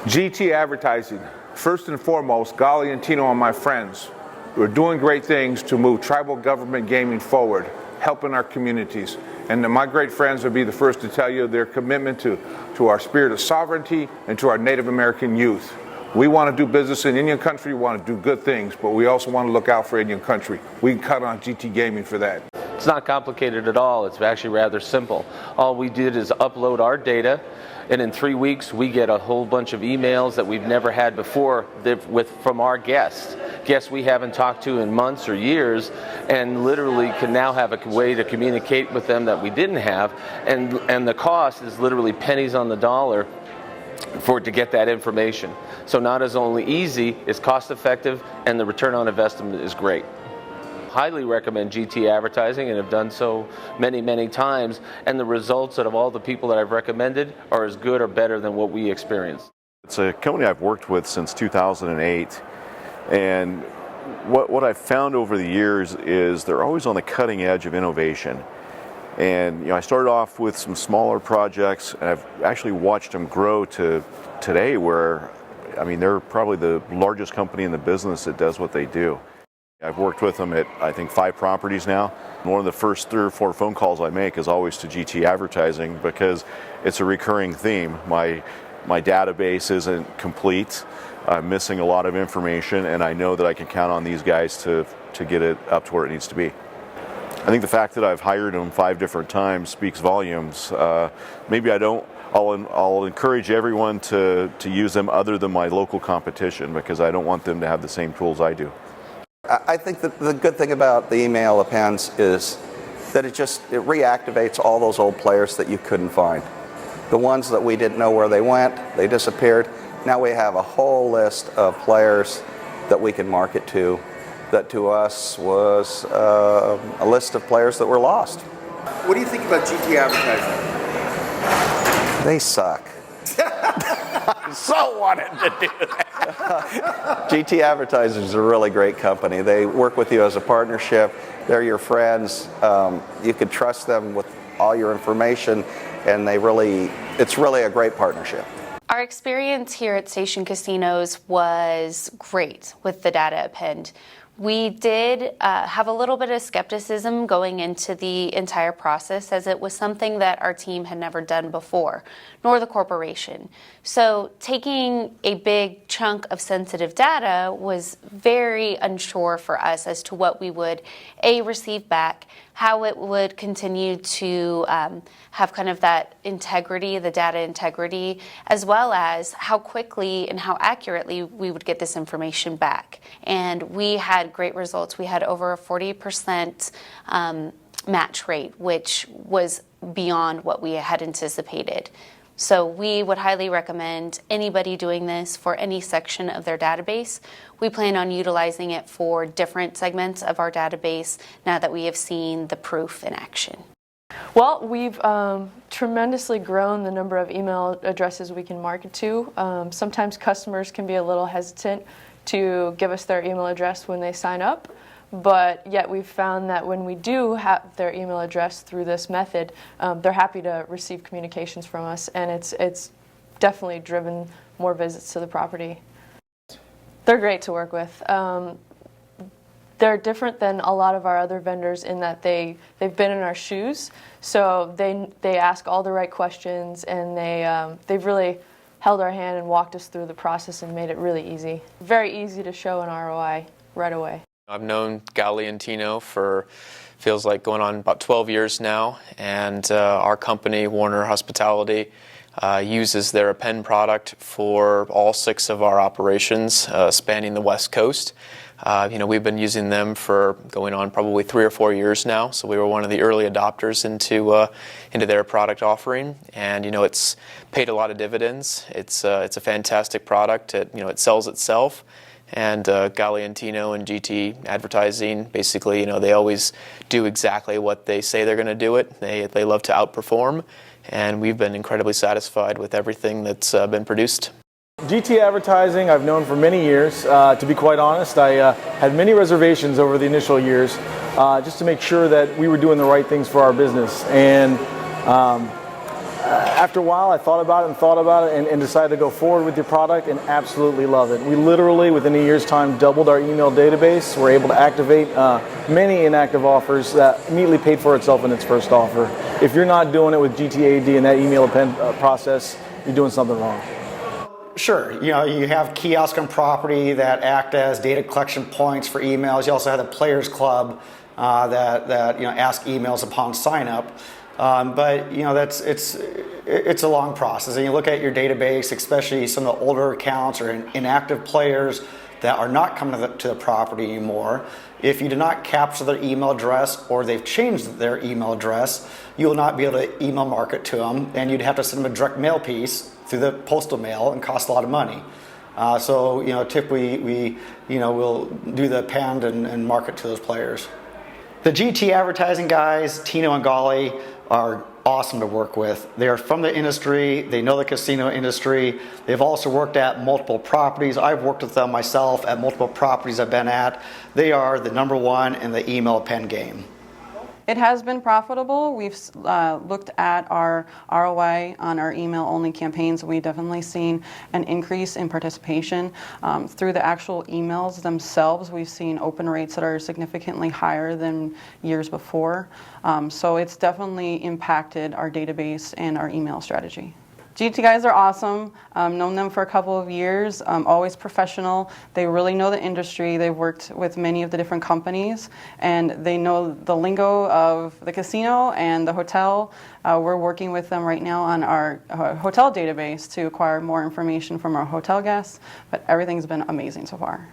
GT Advertising, first and foremost, Gali and Tino are my friends. We're doing great things to move tribal government gaming forward, helping our communities. And my great friends will be the first to tell you their commitment to our spirit of sovereignty and to our Native American youth. We want to do business in Indian country, we want to do good things, but we also want to look out for Indian country. We can cut on GT Gaming for that. It's not complicated at all. It's actually rather simple. All we did is upload our data, and in 3 weeks we get a whole bunch of emails that we've never had before from our guests we haven't talked to in months or years, and literally can now have a way to communicate with them that we didn't have, and the cost is literally pennies on the dollar to get that information. So not as only easy, it's cost effective, and the return on investment is great. Highly recommend GT Advertising, and have done so many times, and the results out of all the people that I've recommended are as good or better than what we experienced. It's a company I've worked with since 2008, and what I've found over the years is they're always on the cutting edge of innovation. And I started off with some smaller projects, and I've actually watched them grow to today where, they're probably the largest company in the business that does what they do. I've worked with them at, I think, 5 properties now. One of the first 3 or 4 phone calls I make is always to GT Advertising because it's a recurring theme. My database isn't complete. I'm missing a lot of information, and I know that I can count on these guys to get it up to where it needs to be. I think the fact that I've hired them 5 different times speaks volumes. Maybe I don't. I'll encourage everyone to use them other than my local competition, because I don't want them to have the same tools I do. I think that the good thing about the email appends is that it reactivates all those old players that you couldn't find. The ones that we didn't know where they went, they disappeared. Now we have a whole list of players that we can market to, that to us was a list of players that were lost. What do you think about GT Advertising? They suck. I so wanted to do that. GT Advertising is a really great company. They work with you as a partnership. They're your friends. You can trust them with all your information, and it's really a great partnership. Our experience here at Station Casinos was great with the data append. We did have a little bit of skepticism going into the entire process, as it was something that our team had never done before, nor the corporation. So taking a big chunk of sensitive data was very unsure for us as to what we would, receive back, how it would continue to have kind of that integrity, the data integrity, as well as how quickly and how accurately we would get this information back. And we had great results. We had over a 40% match rate, which was beyond what we had anticipated. So we would highly recommend anybody doing this for any section of their database. We plan on utilizing it for different segments of our database now that we have seen the proof in action. Well, we've tremendously grown the number of email addresses we can market to. Sometimes customers can be a little hesitant to give us their email address when they sign up, but yet we've found that when we do have their email address through this method, they're happy to receive communications from us, and it's definitely driven more visits to the property. They're great to work with. They're different than a lot of our other vendors in that they've been in our shoes, so they ask all the right questions, and they've really held our hand and walked us through the process and made it really easy. Very easy to show an ROI right away. I've known Gali and Tino for feels like going on about 12 years now, and our company, Warner Hospitality, uses their append product for all 6 of our operations spanning the West Coast. We've been using them for going on probably 3 or 4 years now, so we were one of the early adopters into their product offering, and it's paid a lot of dividends. It's a fantastic product. It sells itself, and Gali and Tino and GT Advertising, basically, they always do exactly what they say they're going to do it. They love to outperform, and we've been incredibly satisfied with everything that's been produced. GT Advertising I've known for many years. To be quite honest, I had many reservations over the initial years just to make sure that we were doing the right things for our business. And After a while, I thought about it and decided to go forward with your product and absolutely love it. We literally, within a year's time, doubled our email database. We're able to activate many inactive offers that immediately paid for itself in its first offer. If you're not doing it with GTAD and that email append process, you're doing something wrong. Sure, you have kiosks on property that act as data collection points for emails. You also have the Players Club that ask emails upon sign up. But it's a long process. And you look at your database, especially some of the older accounts or inactive players that are not coming to the property anymore. If you do not capture their email address or they've changed their email address, you will not be able to email market to them, and you'd have to send them a direct mail piece through the postal mail and cost a lot of money. So typically we'll do the append and market to those players. The GT advertising guys, Tino and Golly, are awesome to work with. They are from the industry. They know the casino industry. They've also worked at multiple properties. I've worked with them myself at multiple properties I've been at. They are the number one in the email append game. It has been profitable. We've looked at our ROI on our email-only campaigns. We've definitely seen an increase in participation. Through the actual emails themselves, we've seen open rates that are significantly higher than years before. So it's definitely impacted our database and our email strategy. GT guys are awesome. Known them for a couple of years. Always professional. They really know the industry. They've worked with many of the different companies, and they know the lingo of the casino and the hotel. We're working with them right now on our hotel database to acquire more information from our hotel guests, but everything's been amazing so far.